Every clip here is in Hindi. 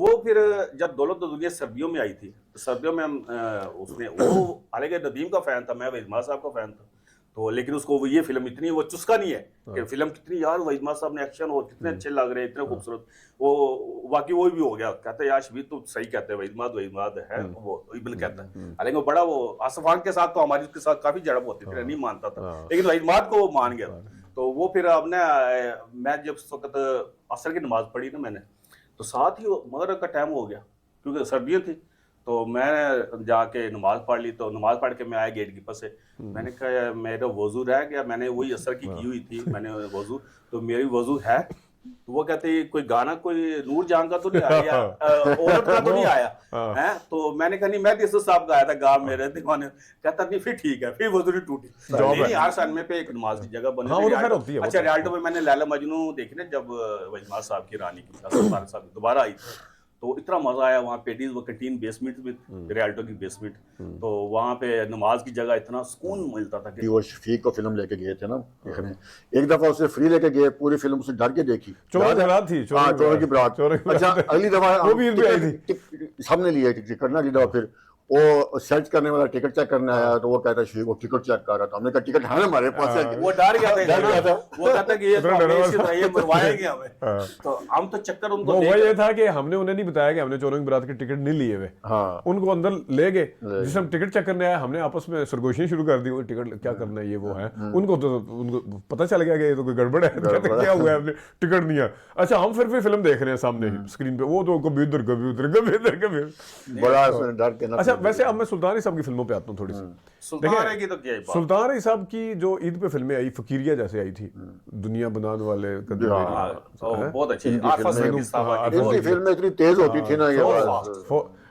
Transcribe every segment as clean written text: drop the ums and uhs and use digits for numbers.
वो फिर जब दौलत दुनिया सर्दियों में आई थी, तो सर्दियों में हम उसने वो हालांकि नदीम का फैन था, मैं वहीद साहब का फैन था, तो लेकिन उसको ये फिल्म इतनी वो चुस्का नहीं है कि फिल्म कितनी यार वहीद साहब ने एक्शन और कितने अच्छे लग रहे हैं, इतने खूबसूरत, वो बाकी वो भी हो गया, कहते हैं यार शबीर तो सही कहते हैं, वहीद है वो इब्न कहता है, हालांकि वो बड़ा वो आसफ खान के साथ तो हमारी उसके साथ काफी झड़प होती थी, नहीं मानता था, लेकिन वहीद को वो मान गया। तो वो फिर हमने मैं जब उस वक्त असर की नमाज पढ़ी ना मैंने, तो साथ ही मगरिब का टाइम हो गया क्योंकि सर्दियाँ थी, तो मैं जाके नमाज पढ़ ली, तो नमाज पढ़ के मैं आया गेट कीपर से, मैंने कहा मेरा वजू रह गया, मैंने वही असर की हुई थी, मैंने वजू, तो मेरी वजू है, तो वो कहते कोई गाना कोई नूर जहां का तो नहीं आया, औरत का तो नहीं आया है, तो मैंने कहा नहीं मैं तो साहब गाया था गा मेरे दीवाने, कहता नहीं फिर ठीक है, फिर वजू नहीं टूटी, नहीं हर सन पे एक नमाज की जगह बनी। अच्छा रियाल्टो में मैंने लैला मजनू देखी ना, जब वहीद साहब की रानी की साहब दोबारा आई थी, तो इतना मजा आया, वहाँ पेडीज वो कैंटीन बेसमेंट में रियाल्टो की बेसमेंट, तो वहाँ पे नमाज की जगह इतना सुकून मिलता था कि वो शफीक को फिल्म लेके गए थे ना, एक दफा उसे फ्री लेके गए, पूरी फिल्म उसे डर के देखी, चोर की बारात थी, चोर की बारात। अच्छा अगली दफा वो भी आई थी, सामने लिया टिकट ना, अगली दफा फिर वो सर्च करने वाला टिकट चेक करने आया, तो वो कहता है वो टिकट चेक कर रहा था, हमने कहा टिकट है हमारे पास है, वो डर गया था, वो कहता कि ये मरवाया गया हमें, तो हम तो चक्कर उनको वो ये था कि हमने उन्हें नहीं बताया कि हमने चोरों की बारात के टिकट नहीं लिए हुए, उनको अंदर ले गए, जिस हम टिकट चेक करने आया हमने आपस में सरगोशियां शुरू कर दी, वो टिकट क्या करना है ये वो है, उनको पता चल गया कि ये तो कोई गड़बड़ है, क्या हुआ है, टिकट नहीं है। अच्छा हम फिर फिल्म देख रहे हैं सामने स्क्रीन पे, वो तो कभी उधर बड़ा डर के। अच्छा वैसे अब मैं सुल्तान अली साहब की फिल्मों पे आता हूँ थोड़ी सी। सुल्तान अली साहब की जो ईद पे फिल्में आई, फकीरिया जैसे आई थी, दुनिया बनाने वाले बहुत अच्छी फिल्में इतनी तेज होती थी ना ये।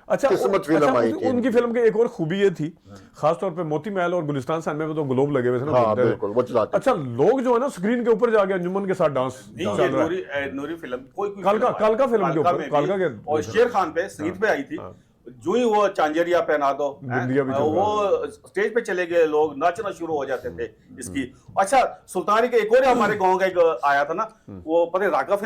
अच्छा उनकी फिल्म की एक और खूबी ये थी, खासतौर पे मोती महल और गुलिस्तान साइन में तो ग्लोब लगे हुए थे ना, बिल्कुल वो चलाते। अच्छा लोग जो है ना स्क्रीन के ऊपर जाके अंजुमन के साथ डांस नूरी फिल्म कालका फिल्म के ऊपर, कालका के और शेर खान पे संगीत पे आई थी, जो ही वो चांजरिया पहना दो वो स्टेज पे चले गए, लोग नाचना शुरू हो जाते थे इसकी। अच्छा सुल्तानी के एक और हमारे गांव का एक आया था ना, वो पता राका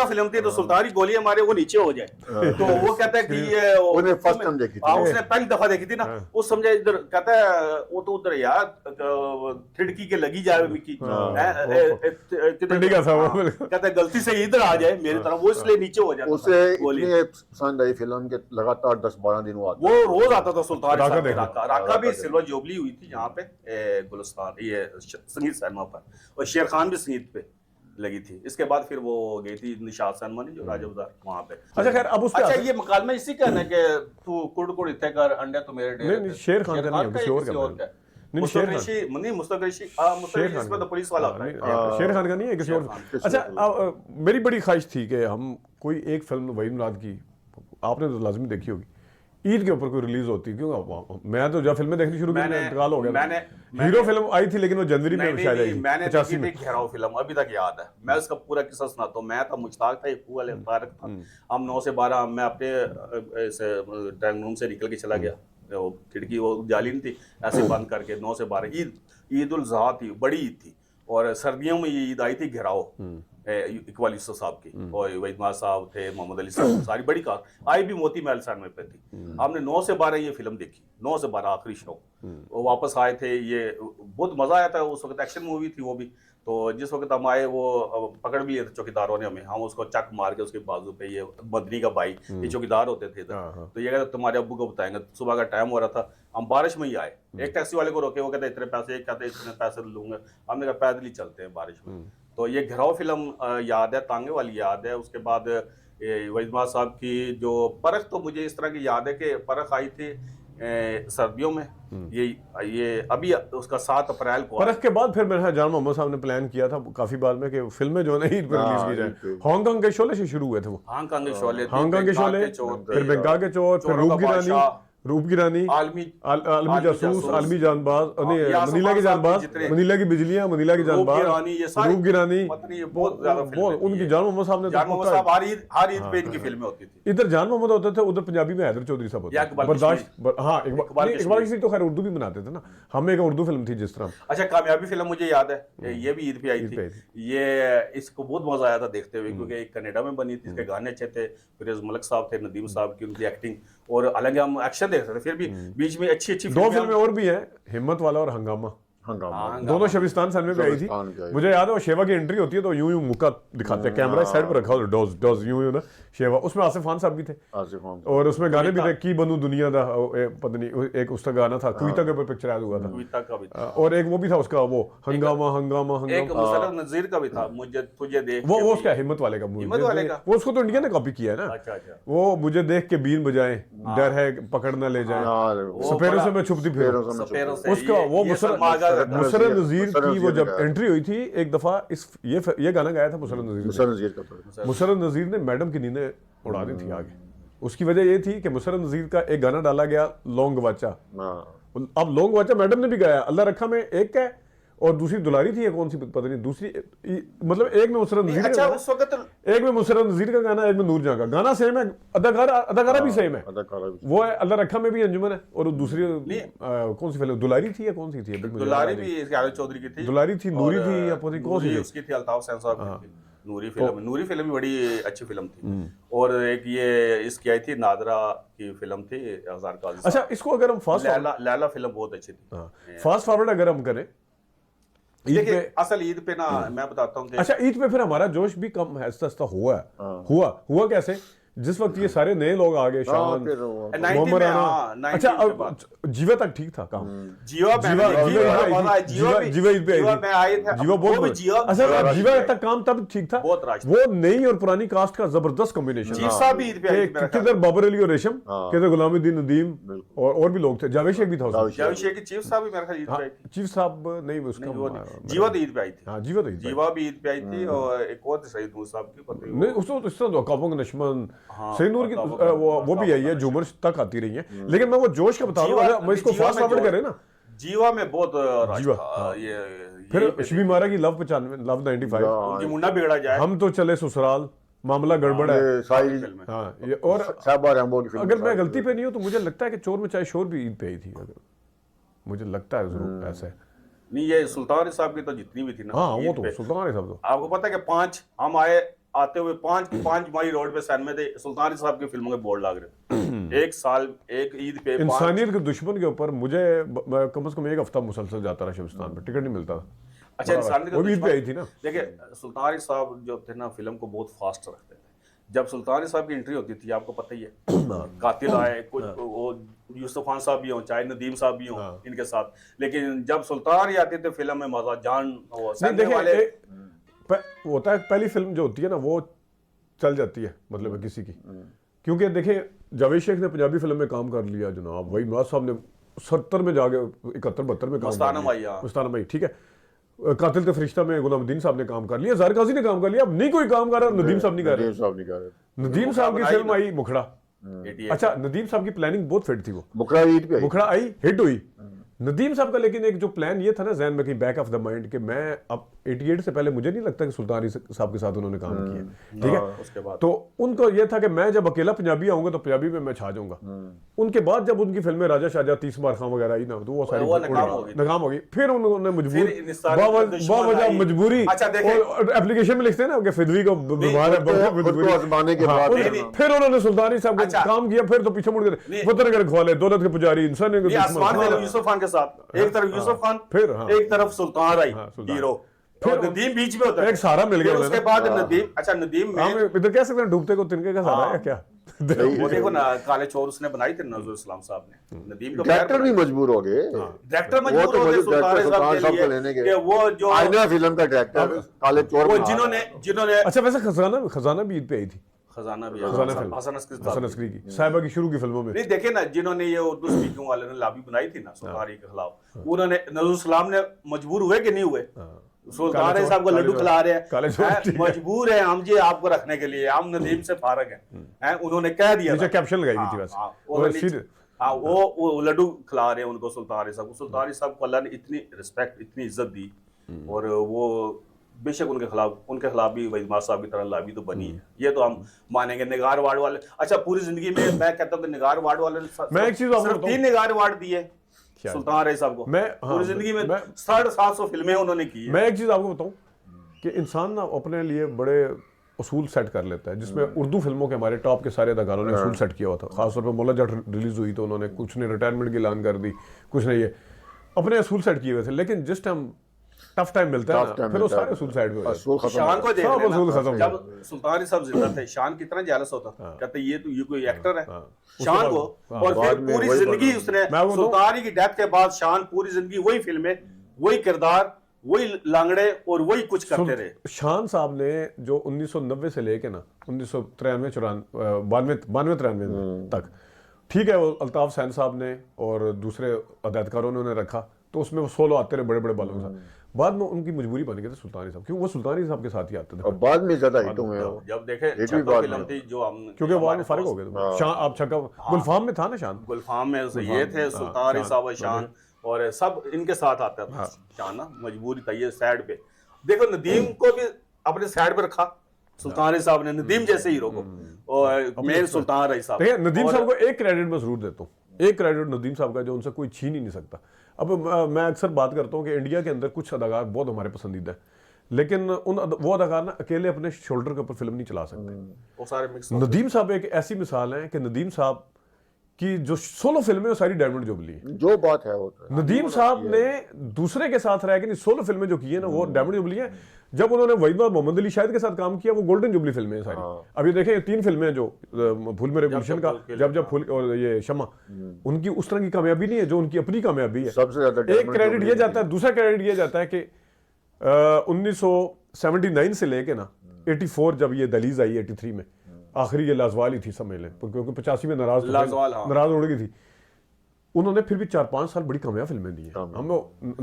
फिल्म थी, तो सुल्तानी गोली हमारे वो नीचे हो जाए, तो वो कहता है कि ये उसने पहली दफा देखी थी ना, वो समझे इधर कहता है वो तो उधर यार खिड़की के लगी जाए मिक्की, कहता है गलती से इधर आ जाए मेरी तरफ, वो इसलिए नीचे हो जाता है। फिल्म के लगातार 10-12 दिन वो रोज आता था सुल्तान राका भी सिल्वर जुबली हुई थी यहाँ पे गुलिस्तान ये संगीत सिनेमा पर, और शेर खान भी संगीत पे लगी थी। इसके बाद फिर वो गई थी निशात सनमानी जो राजा बाजार वहाँ पे। अच्छा खैर अब उस अच्छा ये मकाल में इसी कहना कि तू कुड़ इतने कर अंडे तो मेरे डेरे, शेर खान का नहीं है किसी और। अच्छा मेरी बड़ी ख्वाहिश थी कि हम कोई एक फिल्म वहीद मुराद की, आपने तो लाजमी देखी होगी, ईद के ऊपर कोई रिलीज होती, क्यों मैं तो जब फिल्में देखनी शुरू की इंतकाल हो गया, हीरो फिल्म आई थी लेकिन वो जनवरी में शायद आई, मैंने देखी थी घेराव फिल्म, अभी तक याद है, मैं उसका पूरा किस्सा सुनाता हूँ। मैं था मुश्ताक था, तारक था, हम 9 से 12 मैं अपने ड्राइंग रूम से निकल के चला गया, वो खिड़की वो जाली नहीं थी, ऐसे बंद करके 9 से 12 ईद उल ज़ुहा थी, बड़ी ईद थी, और सर्दियों में ये ईद आई थी घेराव इकबाल यूसुफ साहब की, और वहीद साहब थे, मोहम्मद अली साहब, सारी बड़ी कार आई भी मोती महल सैनमे पे थी। हमने 9 से 12 ये फिल्म देखी, 9 से 12 आखिरी शो, वो वापस आए थे, ये बहुत मजा आया था, उस वक्त एक्शन मूवी थी वो भी, तो जिस वक्त हम आए वो पकड़ भी लिए थे चौकीदारों ने हमें, हम उसको चक मार के उसके बाजू पे, ये मदनी का भाई, ये चौकीदार होते थे इधर, तो ये कहते तुम्हारे अब्बू को बताएंगे, सुबह का टाइम हो रहा था, हम बारिश में ही आए, एक टैक्सी वाले को रोके, वो कहते इतने पैसे, एक कहते इतने पैसे लूंगा, हमने कहा पैदल ही चलते हैं बारिश में। तो ये घेराव फिल्म याद है, तांगे वाली याद है। उसके बाद वहीद साहब की जो परख, तो मुझे इस तरह की याद है कि परख आई थी सर्दियों में, ये अभी उसका 7 अप्रैल को। परख के बाद फिर मेरे जान मोहम्मद साहब ने प्लान किया था काफी बाद में कि फिल्में जो है ईद पर रिलीज की जाए। हांगकांग के शोले से शुरू हुए थे वो, हांगकांग के शोले, फिर बेंगाल के चोर, फिर रूप की रानी, रूप की रानी, आलमी आलमी जासूस, आलमी जानबाज, मनीला की जानबाज, मनीला की बिजलियां, मनीला की जानबाज, रूप की रानी, बहुत ज्यादा उनकी जान मोहम्मद साहब ने, जान मोहम्मद साहब हर ईद पे इनकी फिल्में होती थी। इधर जान मोहम्मद होते थे, उधर पंजाबी में हैदर चौधरी साहब होते थे। बर्दाश्त, हाँ इकबाल किशमी तो खैर उर्दू भी बनाते थे ना, हम एक उर्दू फिल्म थी जिस तरह। अच्छा, कामयाबी फिल्म मुझे याद है, ये भी ईद पे आई थी। ये इसको बहुत मजा आया था देखते हुए, क्योंकि एक कनाडा में बनी थी, इसके गाने अच्छे थे, फिरोज मलिक साहब थे, नदीम साहब की उनकी एक्टिंग, और हालांकि हम एक्शन देख रहे थे, फिर भी बीच में अच्छी दो फिल्में और भी हैं, हिम्मत वाला और हंगामा, दोनों शबिस्तान फिल्म में आई थी। मुझे याद है वो शेवा की एंट्री होती है तो यूं यूं मुक्का दिखाते हैं, कैमरा साइड पर रखा, डॉज डॉज यूं यूं ना शेवा, उसमें आसिफ खान साहब भी थे, और उसमें गाने भी थे, की बनू दुनिया दा, पता नहीं एक उसका गाना था, कविता के ऊपर पिक्चराइज हुआ था, और एक वो भी था उसका, वो हंगामा हंगामा हंगामा, एक मुशर्रफ नज़ीर का भी था, मुझे तुझे देख, वो उसका हिम्मत वाले का मूवी, वो उसको तो इंडिया ने कॉपी किया है ना। अच्छा, वो मुझे देख के बीन बजाए, डर है पकड़ ना ले जाए, सपेरों से मैं छुपती फिर, उसका वो मुशर्रफ नज़ीर की वो जब एंट्री हुई थी एक दफा, ये गाना गाया था मुशर्रफ नज़ीर ने, मैडम की नींदें उड़ा दी थी आगे। उसकी वजह ये थी कि मुशर्रफ नज़ीर का एक गाना डाला गया, लौंग वाचा। अब लौंग वाचा मैडम ने भी गाया, अल्लाह रखा में एक का, और दूसरी दुलारी थी या कौन सी पता नहीं, दूसरी मतलब एक में मुशर्रफ नज़ीर का, उस वक्त एक में मुशर्रफ नज़ीर का गाना, एक में नूरजहां का गाना, सेम है, अदाकारा भी सेम है, वो है अल्लाह रखा में भी अंजुमन है, और दूसरी कौन सी फिल्म, दुलारी थी या कौन सी थी, दुलारी भी आदिल चौधरी की थी, दुलारी थी, नूरी थी या पता नहीं कौन सी उसकी थी, अल्ताफ हुसैन साहब की नूरी फिल्म भी बड़ी अच्छी फिल्म थी। और एक ये इसकी आई थी, नादरा की फिल्म थी, अज़हर काज़ी। अच्छा, इसको अगर हम फास्ट लैला फिल्म बहुत अच्छी थी। फास्ट फॉरवर्ड अगर हम करें ईद पे, असल ईद पे ना मैं बताता हूँ, अच्छा ईद पे फिर हमारा जोश भी कम आहिस्ता आहिस्ता हुआ कैसे, जिस वक्त ये सारे नए लोग आ गए, शान मोहम्मद राना, अच्छा जीवा तक ठीक था काम, जीवा ईद पे आई थी, जीवा बहुत, अच्छा जीवा तक काम तब ठीक था, वो नई और पुरानी कास्ट का जबरदस्त कॉम्बिनेशन, किधर बाबर अली और रेशम, किधर गुलामुद्दीन नदीम, और भी लोग थे, जावेद शेख भी था, जावेद शेख की चीफ साहब भी मेरे ख्याल ईद पे आई थी, चीफ साहब नहीं उसका जीवा तो ईद पे आई थी, हां जीवा भी ईद पे आई थी, और एक और सईद नूर साहब की पता नहीं, उसको इस तरह काबों का नशमन, सईद नूर की वो भी आई है, झूमर तक आती रही है, लेकिन मैं वो जोश का बता रहा हूँ, मैं इसको फास्ट फॉरवर्ड करें ना, जीवा में बहुत राज था, ये फिर शबी मारा की लव 95, लव 95, उनकी मुन्ना बिगड़ा जाए, हम तो चले ससुराल, मामला गड़बड़ है, हाँ ये, और अगर मैं गलती पे नहीं हूँ तो मुझे लगता है कि चोर में चाहे शोर भी ईद पे आई थी, मुझे लगता है जरूर ऐसा है। नहीं, ये सुल्तान साहब की तो जितनी भी थी ना, हाँ वो तो सुल्तान साहब, तो आपको पता है कि 5 हम आते हुए 5 मई रोड पे सैन में थे, सुल्तान साहब की फिल्मों के बोर्ड लग रहे थे, एक साल एक ईद पे इंसानियत के दुश्मन के ऊपर मुझे कम से कम एक हफ्ता मुसलसल जाता रहा शबिस्तान पे, टिकट नहीं मिलता था। अच्छा, इंसानियत वो भी ईद पे आई थी ना। देखिए, सुल्तान साहब जो थे ना, फिल्म को बहुत फास्ट रखते थे। जब सुल्तान साहब की एंट्री होती थी, आपको पता ही है, कातिल आए, कुछ वो यूसुफ खान साहब भी हों, चाहे नदीम साहब भी हों इनके साथ, लेकिन जब सुल्तान ही आते थे फिल्म में मजा जान वाले होता है। पहली फिल्म जो होती है ना वो चल जाती है, मतलब किसी की, क्योंकि देखिए जावेद शेख ने पंजाबी फिल्म में काम कर लिया जनाब, वही नवाज साहब ने 70 में जाके 71-72 में काम कर लिया, मुस्ताना भाई, ठीक है, कातिल ते फरिश्ता में गुलामुद्दीन साहब ने काम कर लिया, ज़ाहिर काजी ने काम कर लिया, अब नहीं कोई काम कर रहा, नदीम साहब नहीं कर रहे। नदीम साहब की फिल्म आई मुखड़ा, अच्छा नदीम साहब की प्लानिंग बहुत फिट थी, वो मुखड़ा आई, हिट हुई नदीम साहब का, लेकिन एक जो प्लान ये था ना जहन में, कि बैक ऑफ द माइंड, कि मैं अब 88 से पहले मुझे नहीं लगता कि सुल्तान साहब के साथ उन्होंने काम किया, ठीक है, उसके बाद तो उनको ये था कि मैं जब अकेला पंजाबी आऊंगा तो पंजाबी में मैं छा जाऊंगा। उनके बाद जब उनकी फिल्में राजा शाहजहां, 30 बार खां वगैरह आई ना, तो वो सारी नाकाम हो गई। फिर उन्होंने मजबूरी एप्लीकेशन में लिखते हैं ना कि फिदवी को बीमार है, फिर उन्होंने सुल्तानी साहब का काम किया, फिर तो पीछे मुड़ गए, वतन के रखवाले, दौलत के पुजारी, इंसान यूसुफ खान के साथ, एक तरफ यूसुफ खान, फिर एक तरफ सुल्तान आई हीरो, फिर नदीम बीच में होता है, एक सहारा मिल गया उसके बाद नदीम, अच्छा नदीम में हम इधर कह सकते हैं डूबते को तिनके का सहारा है क्या, वो देखो ना, काले चोर उसने बनाई थी नजरुल इस्लाम साहब ने, नदीम को डायरेक्टर भी मजबूर हो गए, डायरेक्टर मजबूर हो गए सुल्तान साहब के लिए, कि वो जो आईना फिल्म का डायरेक्टर काले चोर, वो जिन्होंने अच्छा वैसे खजाना भी ईद पे आई थी, खजाना भी हसन अस्करी की साहिबा की शुरू की फिल्मों में, नहीं देखे ना, जिन्होंने ये उर्दू स्पीकिंग वाले ने लॉबी बनाई थी ना सुल्तान के खिलाफ, उन्होंने नजरुल इस्लाम ने मजबूर हुए कि नहीं हुए, सुल्तान साहब को लड्डू खिला रहे हैं, मजबूर है हम जी आपको रखने के लिए, हम नदीम से फारग हैं, उन्होंने कह दिया, कैप्शन लगाई थी बस, हाँ, वो लड्डू खिला रहे हैं उनको सुल्तान साहब को। सुल्तान साहब को अल्लाह ने इतनी रिस्पेक्ट, इतनी इज्जत दी, और वो बेशक उनके खिलाफ भी वहीद साहब की तरह लाभी तो बनी है, ये तो हम मानेंगे। निगार वार्ड वाले, अच्छा पूरी जिंदगी में मैं कहता हूँ कि निगार वार्ड वाले मैं एक चीज आपको सिर्फ 3 निगार वार्ड दिए सुल्तान रही साहब को। पूरी जिंदगी में 750 फिल्में उन्होंने की है। मैं एक चीज आपको बताऊं कि इंसान ना अपने लिए बड़े उसूल सेट कर लेता है, जिसमें उर्दू फिल्मों के हमारे टॉप के सारे अदाकारों ने उसूल सेट किया हुआ था। खासतौर पर मौला जट रिलीज हुई तो उन्होंने कुछ ने रिटायरमेंट की ऐलान कर दी, कुछ ने ये अपने उसूल सेट किए हुए थे, लेकिन जिस टाइम टफ टाइम मिलता है ना, फिर वो सारे उसूल साइड पे हो जाते हैं। शान को देख सब उसूल खत्म। जब सुल्तान साहब जिंदा थे, शान कितना जेलस होता था, कहते ये कोई एक्टर है शान को। और फिर पूरी जिंदगी उसने, सुल्तान की डेथ के बाद शान पूरी जिंदगी वही फिल्में, वही किरदार, वही लांगड़े और वही कुछ करते रहे। शान साहब ने जो 1990 से लेके ना 1993 92 तक, ठीक है, वो अल्ताफ सैन साहब ने और दूसरे अदाकारों ने उन्हें रखा, तो उसमें वो सोलो आते रहे बड़े बड़े बालों के साथ। बाद में उनकी मजबूरी बन गई थी सुल्तानी साहब, क्योंकि वो सुल्तानी साहब के साथ ही आते थे। और बाद में ज्यादा हिट हुए हैं, जब देखे फिल्म थी जो हम, क्योंकि वो फारिग हो गए थे। शान आप छक्का गुलफाम में था ना, शान गुलफाम में ये थे सुल्तान साहब, शान और सब इनके साथ आता था। शान ना मजबूरी था, ये साइड पे देखो। नदीम को भी अपने साइड पे रखा सुल्तान साहब ने, नदीम जैसे हीरो को, और मेन सुल्तान रही साहब। नदीम साहब को एक क्रेडिट मैं जरूर देता हूँ, एक क्रेडिट नदीम साहब का जो उनसे कोई छीन ही नहीं सकता। अब मैं अक्सर बात करता हूँ कि इंडिया के अंदर कुछ अदाकार बहुत हमारे पसंदीदा है, लेकिन वो अदाकार ना अकेले अपने शोल्डर के ऊपर फिल्म नहीं चला सकते, वो सारे मिक्स। नदीम साहब एक ऐसी मिसाल है कि नदीम साहब की जो सोलो फिल्में वो सारी डायमंड जुबली है। जो बात है वो तो नदीम साहब ने दूसरे के साथ रह के सोलो फिल्में जो की है ना, वो डायमंड जुबली है। जब उन्होंने वहीद मोहम्मद अली शाहिद के साथ काम किया, वो गोल्डन जुबली फिल्में हैं सारी। अब ये देखें 3 फिल्में जो फूल मेरे गुलशन का, जब फूल और ये शमा, उनकी उस तरह की कामयाबी नहीं है जो उनकी अपनी कामयाबी है। सबसे ज्यादा एक क्रेडिट ये जाता है, दूसरा क्रेडिट ये जाता है कि 1979 से लेके ना 84 जब ये दलीज आई 83 में, आखिरी ये लाजवाल ही थी समझ लें, क्योंकि 85 में नाराज उड़ गई थी। उन्होंने फिर भी 4-5 साल बड़ी कामयाब फिल्में दी हैं, हम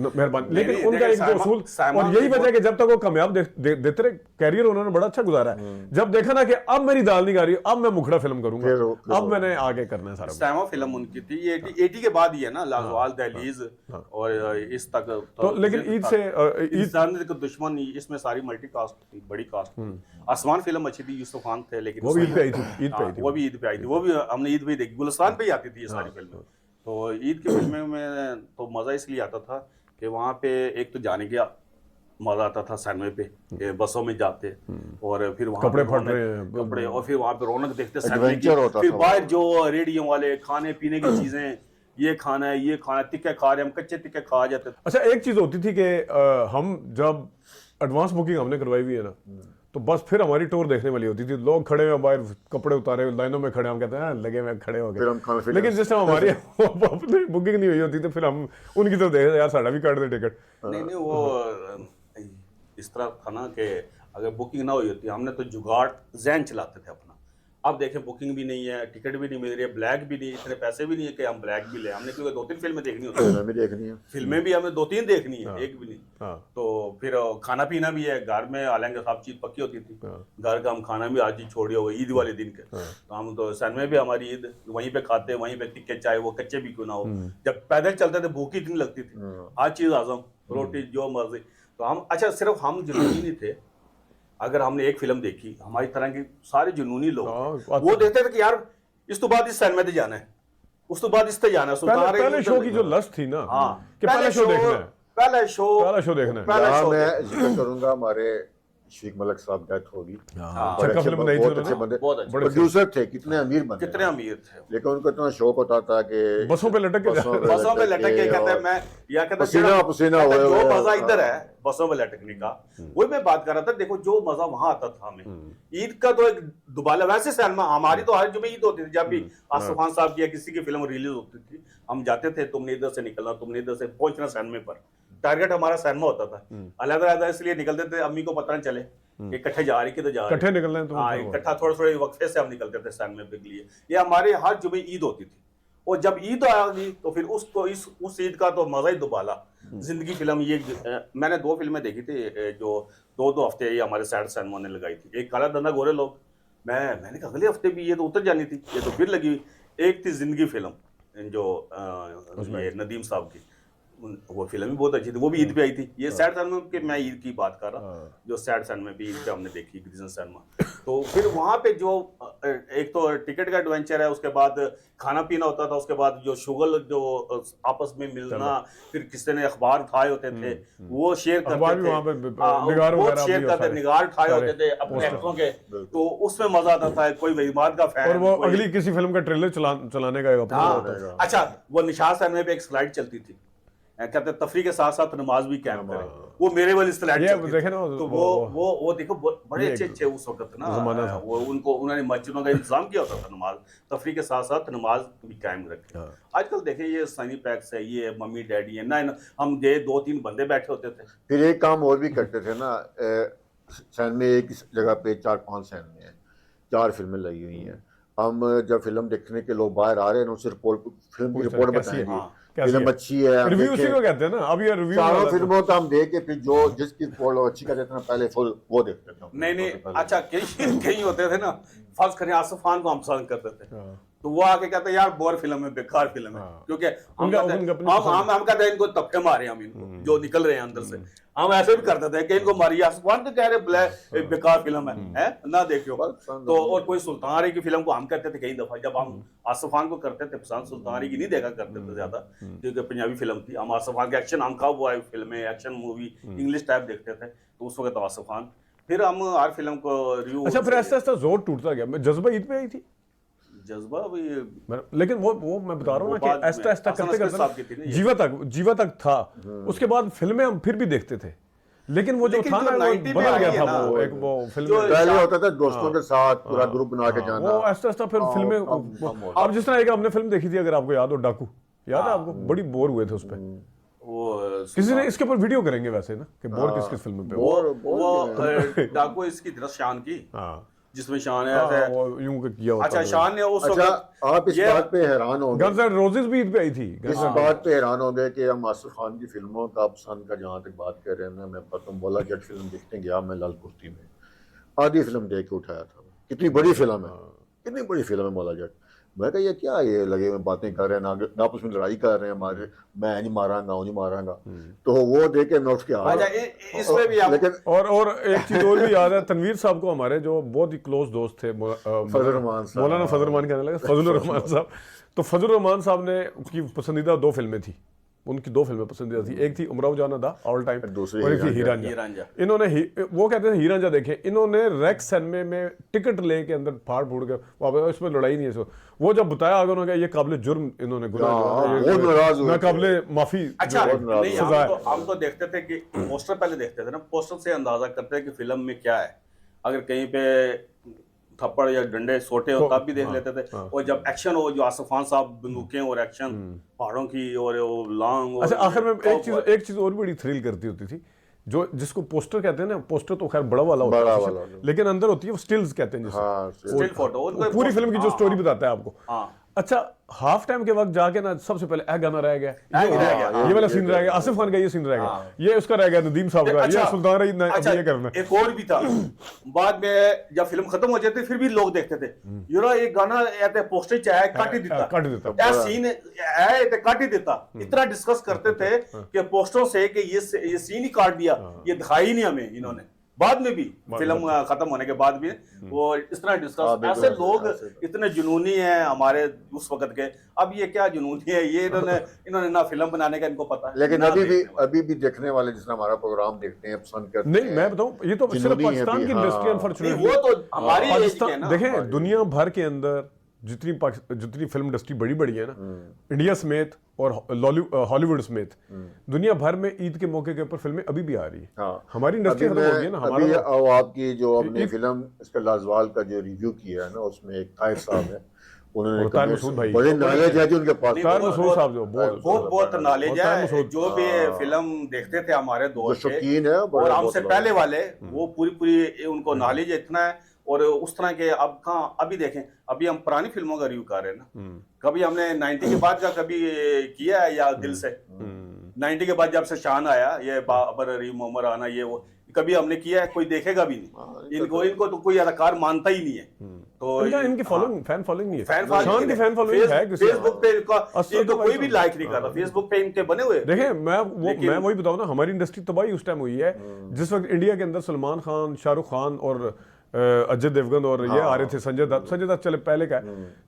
मेहरबानी। लेकिन उनका एक जो उसूल, और यही वजह है कि जब तक वो कामयाब देते रहे, कैरियर उन्होंने बड़ा अच्छा गुजारा है। जब देखा ना कि अब मेरी दाल नहीं गा रही, अब मैं मुखड़ा फिल्म करूंगा, अब मैंने आगे करना है सारा। सैमा फिल्म उनकी थी, ये 80 के बाद ही है ना, लाजवाल, दहलीज और इस तक तो। लेकिन ईद से दुश्मन, इसमें सारी मल्टी कास्ट थी, बड़ी कास्ट थी। आसमान फिल्म अच्छी थी, यूसुफ खान थे, लेकिन वो भी ईद पे आई थी, वो भी ईद पे आई थी, वो भी हमने ईद पे देखी, गुलिस्तान पे ही आती थी ये सारी फिल्में। तो ईद की फिल्में में तो मज़ा इसलिए आता था कि वहाँ पे एक तो जाने का मज़ा आता था सैनवे पे, कि बसों में जाते और फिर वहाँ कपड़े फट रहे हैं, कपड़े, और फिर वहाँ पे रौनक देखते सैनवे की। फिर बाहर जो रेडियो वाले खाने पीने की चीज़ें, ये खाना है, ये खाना, टिक्के खा रहे, हम कच्चे टिक्के खा जाते थे। अच्छा, एक चीज़ होती थी कि हम जब एडवांस बुकिंग हमने करवाई हुई है ना, तो बस फिर हमारी टूर देखने वाली होती थी। लोग खड़े हुए बाहर, कपड़े उतारे लाइनों में खड़े, हम कहते हैं लगे हुए खड़े हो गए। लेकिन जिस टाइम हमारी अपनी बुकिंग नहीं हुई होती तो फिर हम उनकी तो देख यार साड़ा भी काट दे टिकट। नहीं वो इस तरह था ना कि अगर बुकिंग ना हुई होती, हमने तो जुगाड़ जहन चलाते थे अपना। अब देखें बुकिंग भी नहीं है, टिकट भी नहीं मिल रही है, ब्लैक भी नहीं, इतने पैसे भी नहीं है कि हम ब्लैक भी ले। हमने क्योंकि 2-3 फिल्में देखनी होती है, फिल्में भी हमें 2-3 देखनी है, एक भी नहीं। तो फिर खाना पीना भी है, घर में आलेंगे सब चीज़ पक्की होती थी, घर का हम खाना भी आज ही छोड़ी हो गई ईद वाले दिन के। तो हम तो सन में भी हमारी ईद वहीं पे खाते, वहीं पे टिक्के, चाहे वो कच्चे भी क्यों ना हो। जब पैदल चलते थे भूख इतनी लगती थी, हर चीज़ आजम, रोटी जो मर्जी। तो हम, अच्छा सिर्फ हम जुनूनी नहीं थे, अगर हमने एक फिल्म देखी, हमारी तरह के सारे जुनूनी लोग वो देखते थे कि यार इस तो बाद इस सिनेमा में जाना है, उस तो बाद इस पे जाना है। पहले शो की जो लस्ट थी ना, कि पहले शो देखना है, पहला शो देखना है। मैं जिक्र करूंगा, हमारे शफीक मलिक साहब डेथ होगी, बहुत अच्छे बंदे, प्रोड्यूसर थे, कितने अमीर बंदे, कितने अमीर थे, लेकिन उनको इतना शौक होता था कि बसों पे लटक के कहते हैं, मैं या कहता पसीना जो मजा इधर है बसों में लटकने का, वही मैं बात कर रहा था। देखो जो मजा वहां आता था हमें, ईद का तो एक दुबाला, वैसे सिनेमा हमारी तो हर जुमे ईद होती थी। जब भी आसिफ खान साहब की या किसी की फिल्म रिलीज होती थी, हम जाते थे, तुमने इधर से निकलना, तुमने इधर से पहुंचना सिनेमा पर, टारगेट हमारा सिनेमा होता था। अलग-अलग इसलिए निकलते थे, अम्मी को पता न चले कि इकट्ठे जा रही, किधर जा रहे, इकट्ठे निकलना है तो हाँ, इकट्ठा थोड़े वक्फे से हम निकलते थे सिनेमा के लिए। ये हमारे हर जुमे ईद होती थी, और जब ईद आ गई तो फिर उसको उस ईद का तो मजा ही दुबाला। जिंदगी फिल्म ये मैंने 2 फिल्में देखी थी जो 2-2 हफ्ते ये हमारे सैड सिनेमा ने लगाई थी। एक काला धंधा गोरे लोग, मैंने कहा अगले हफ्ते भी ये तो उतर जानी थी, ये तो फिर लगी हुई। एक थी जिंदगी फिल्म, जो ये नदीम साहब की वो फिल्म भी बहुत अच्छी थी, वो भी ईद पे आई थी। ये सैड सनमा के मैं ईद की बात कर रहा हूँ, जो सैड सनमा भी ईद पे हमने देखी क्रिश्चियन सनमा। तो फिर वहाँ पे जो एक तो टिकट का एडवेंचर है, उसके बाद खाना पीना होता था, उसके बाद जो शुगल जो आपस में मिलना, फिर किसी ने अखबार उठाए होते थे वो शेयर करते थे, वो शेयर करते, निगार उठाए होते थे अपने एक्टरों के, तो उसमें मजा आता था। कोई वहीमाद का फैन, और वो अगली किसी फिल्म का ट्रेलर चलाने का। अच्छा, वो निशात सनमे पे एक स्लाइड चलती थी, कहते तफरी के साथ साथ नमाज भी कायम करें, वो मेरे वाली स्लाइड देखे ना। तो वो देखो बड़े अच्छे उस वक्त ना वो उन्होंने मस्जिदों का इंतजाम किया होता था, नमाज तफरी के साथ साथ नमाज भी कायम रखे। आजकल देखें ये सनी पैक्स है, ये मम्मी डैडी है ना, हम गए 2-3 बंदे बैठे होते थे। फिर एक काम और भी करते थे ना, सैन में एक जगह पे 4-5 सैन में है, 4 फिल्में लगी हुई हैं। हम जब फिल्म देखने के लोग बाहर आ रहे हैं उनसे फिल्म की रिपोर्ट बताएंगे, फिल्म अच्छी है, रिव्यू उसी को कहते हैं ना। अब ये रिव्यू चारों फिल्मों का हम देख के फिर जो जिसकी रिपोर्ट अच्छी कहते थे ना, पहले फुल वो देखते थे। नहीं अच्छा, कहीं होते थे ना, फर्ज करें आसिफ खान को हम पसंद करते थे, तो वो आके कहते यार बोर फिल्म है, बेकार फिल्म है, क्योंकि हम कहते हैं इनको तपके मारे, हम इनको जो निकल रहे हैं अंदर से, हम ऐसे भी करते थे कि इनको मारिए। आसिफ खान तो कह रहे बेकार फिल्म है ना देखियो। तो और कोई सुल्तान आरी की फिल्म को हम कहते थे कई दफा, जब हम आसिफ खान को करते थे पसंद, सुल्तान आरी की नहीं देखा करते थे ज्यादा, क्योंकि पंजाबी फिल्म थी। हम आसिफ खान के एक्शन, हम कब हुआ फिल्में, एक्शन मूवी इंग्लिश टाइप देखते थे, तो उस वक्त आसिफ खान। फिर हम हर फिल्म को रिव्यू। अच्छा, फिर ऐसा ऐसा जोर टूटता गया। जज्बा ईद पे आई थी, जज्बा भी, लेकिन वो मैं बता रहा हूँ ना कि ऐसा करते करते जीवा तक था। उसके बाद फिल्में हम फिर भी देखते थे, लेकिन वो जो था ना, बदल गया था। वो फिल्म पहले होता था दोस्तों के साथ पूरा ग्रुप बना के जाना, वो ऐसा फिर फिल्में। अब जिस तरह एक हमने फिल्म देखी थी, अगर आपको याद हो, डाकू, याद है आपको? बड़ी बोर हुए थे उस पर। वो किसी ने इसके ऊपर वीडियो करेंगे वैसे ना, कि बोर किस फिल्म पे। वो डाकू इसकी तरह शान की, जिसमें शान है यूं किया होता। अच्छा, शान ने उस वक्त आप इस बात पे हैरान होंगे, गन्स एंड रोजेस भी ईद पे आई थी। इस बात पे हैरान होंगे कि हम आसिफ खान की फिल्मों का पसंद का जहाँ तक बात कर रहे हैं ना, मैं पता मौला जट फिल्म देखने गया मैं लाल कुश्ती में, आधी फिल्म देख के उठाया था। कितनी बड़ी फिल्म है, कितनी बड़ी फिल्म है मौला जट। मैं कहा ये क्या, ये लगे हुए बातें कर रहे हैं ना, आपस में लड़ाई कर रहे हैं, हमारे मैं नहीं मारांगा, वो नहीं मारांगा। तो वो देख के मैं उसके आ इसमें भी आप, लेकिन और एक चीज और भी याद है, तनवीर साहब को, हमारे जो बहुत ही क्लोज दोस्त थे, मौलाना फजल रहमान कहने लगे, फजल रहमान साहब। तो फजल रहमान साहब ने, उसकी पसंदीदा 2 फिल्में थी, उनकी 2 फिल्में पसंदीदा थी। एक थी उमराव जाना दा ऑल टाइम, और एक थी हीरांझा। इन्होंने वो कहते थे हीरांझा देखें, इन्होंने रेक्स सैनमे में टिकट लेके अंदर फाड़ फूड़ के, इसमें लड़ाई नहीं है। वो जब बताया आगे उन्होंने, ये काबिल जुर्म, इन्होंने गुनाह, ना काबिल माफी। अच्छा, हम तो देखते थे कि पोस्टर पहले देखते थे ना, पोस्टर से अंदाजा करते हैं कि फिल्म में क्या है। अगर कहीं पे थप्पड़ या डंडे सोटे हो तब भी देख लेते थे, और जब एक्शन हो, जो आसिफ खान साहब बंदूकें और एक्शन पहाड़ों की और वो लॉन्ग। अच्छा, आखिर में एक चीज और बड़ी थ्रिल करती होती थी, जो जिसको पोस्टर कहते हैं ना, पोस्टर तो खैर बड़ा वाला होता है, लेकिन अंदर होती है वो स्टिल्स कहते हैं, जिसे स्टिल फोटो, पूरी फिल्म की जो स्टोरी बताता है आपको। अच्छा, हाफ टाइम के वक्त जाके ना, सबसे पहले गाना रह गया, ये वाला सीन रह गया, आसिफ खान का ये सीन रह गया, ये उसका रह गया, नदीम साहब का, ये सुल्तान रही ये करना। एक और भी था, बाद में जब फिल्म खत्म हो जाती फिर भी लोग देखते थे, यार ये गाना ऐसे पोस्टर चाहे काट ही देता, या सीन है तो काट ही देता। इतना डिस्कस करते थे कि पोस्टरों से कि ये सीन ही काट दिया, ये दिखाई ही नहीं हमें इन्होंने। बाद में भी फिल्म खत्म होने के बाद भी वो इस तरह डिस्कस, ऐसे लोग इतने जुनूनी हैं हमारे उस वक्त के। अब ये क्या जुनूनी है, ये इन्होंने ना फिल्म बनाने का इनको पता है, लेकिन अभी भी देखने वाले जिस हमारा प्रोग्राम देखते हैं, पसंद करते हैं। नहीं, मैं बताऊं, ये तो सिर्फ पाकिस्तान की इंडस्ट्री, अनफॉर्चुनेटली वो तो हमारी एज के है ना। देखें, दुनिया भर के अंदर जितनी फिल्म इंडस्ट्री बड़ी है ना, इंडिया समेत और हॉलीवुड समेत, दुनिया भर में ईद के मौके के ऊपर फिल्में अभी भी आ रही है। हमारी इंडस्ट्री खत्म हो गई है ना। अभी आपकी जो अपनी फिल्म इसका लाजवाल का जो रिव्यू किया है ना, उसमें एक ताहिर साहब है, उन्होंने बड़ी नॉलेज है जी उनके पास। मसूद साहब जो बहुत नॉलेज है, जो भी फिल्म देखते थे हमारे दोस्त शौकीन है और हमसे पहले वाले, वो पूरी उनको नॉलेज इतना है। और उस तरह के अब कहाँ, अभी देखें, अभी हम पुरानी फिल्मों का रिव्यू कर रहे हैं ना, कभी हमने 90 के बाद का कभी किया है या दिल से? 90 के बाद जब से शान आया, ये बाबर, रीम उमर आना, ये वो, कभी हमने किया है, कोई देखेगा भी नहीं इनको तो कोई अदाकार मानता ही नहीं है। तो इनकी फॉलोइंग फैन फॉलोइंग नहीं है, फैन शान की फैन फॉलोइंग है किसी फेसबुक पे इनको कोई भी लाइक नहीं करता, फेसबुक पे इनके बने हुए। देखें मैं वही बताऊं ना, हमारी इंडस्ट्री तबाही उस टाइम हुई है जिस वक्त इंडिया के अंदर सलमान खान, शाहरुख खान और अजय देवगन और ये आ रहे थे, संजय दत्त चले पहले का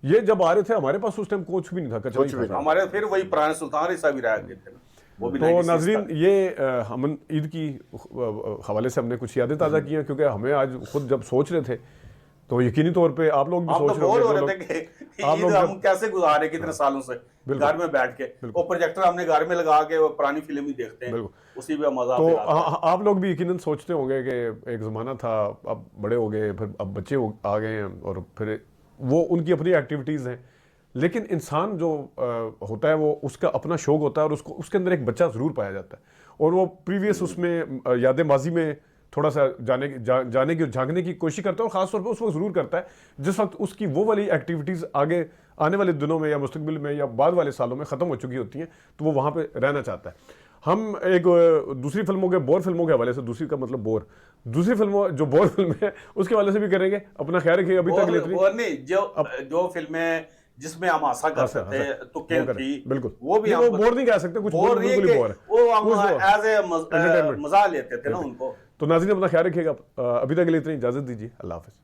ये जब आ रहे थे, हमारे पास उस टाइम कोच भी नहीं था, कचरा था। हमारे फिर वही पुराने सुल्तान रिसा भी रह गए थे ना, वो भी। तो नाजरीन, ये हम ईद की हवाले से हमने कुछ यादें ताज़ा की हैं, क्योंकि हमें आज खुद जब सोच रहे थे तो यकीनी तौर पे आप लोग भी सोच रहे थे कि ईद हम कैसे गुजारे कितने सालों से घर में बैठ के, वो प्रोजेक्टर हमने घर में लगा के वो पुरानी फिल्म ही देखते हैं, उसी में मजा तो आप लोग भी यकीनन सोचते होंगे कि एक ज़माना था, अब बड़े हो गए, फिर अब बच्चे आ गए हैं और फिर वो उनकी अपनी एक्टिविटीज़ हैं। लेकिन इंसान जो होता है वो उसका अपना शौक होता है और उसके अंदर एक बच्चा ज़रूर पाया जाता है और वो प्रीवियस उसमें यादें माजी में थोड़ा सा जाने की झांकने की कोशिश करता है, और ख़ासतौर पर उस वक्त ज़रूर करता है जिस वक्त उसकी वो वाली एक्टिविटीज़ आगे आने वाले दिनों में या मुस्तकबिल में या बाद वाले सालों में ख़त्म हो चुकी होती हैं, तो वो वहाँ पे रहना चाहता है। हम एक दूसरी फिल्मों के बोर फिल्मों के हवाले से, दूसरी का मतलब बोर, दूसरी फिल्मों जो बोर फिल्म है उसके हवाले से भी करेंगे। अपना ख्याल रखिए। अभी तक जो फिल्में जिसमें हम आशा कर सकते हैं तो क्या थी, बिल्कुल वो भी वो बोर नहीं कह सकते, कुछ बोर नहीं है, वो हम एज ए मजा लेते थे ना उनको। तो नाज़रीन, अपना ख्याल रखिएगा। अभी तक के लिए इतनी इजाज़त दीजिए। अल्लाह हाफ़िज़।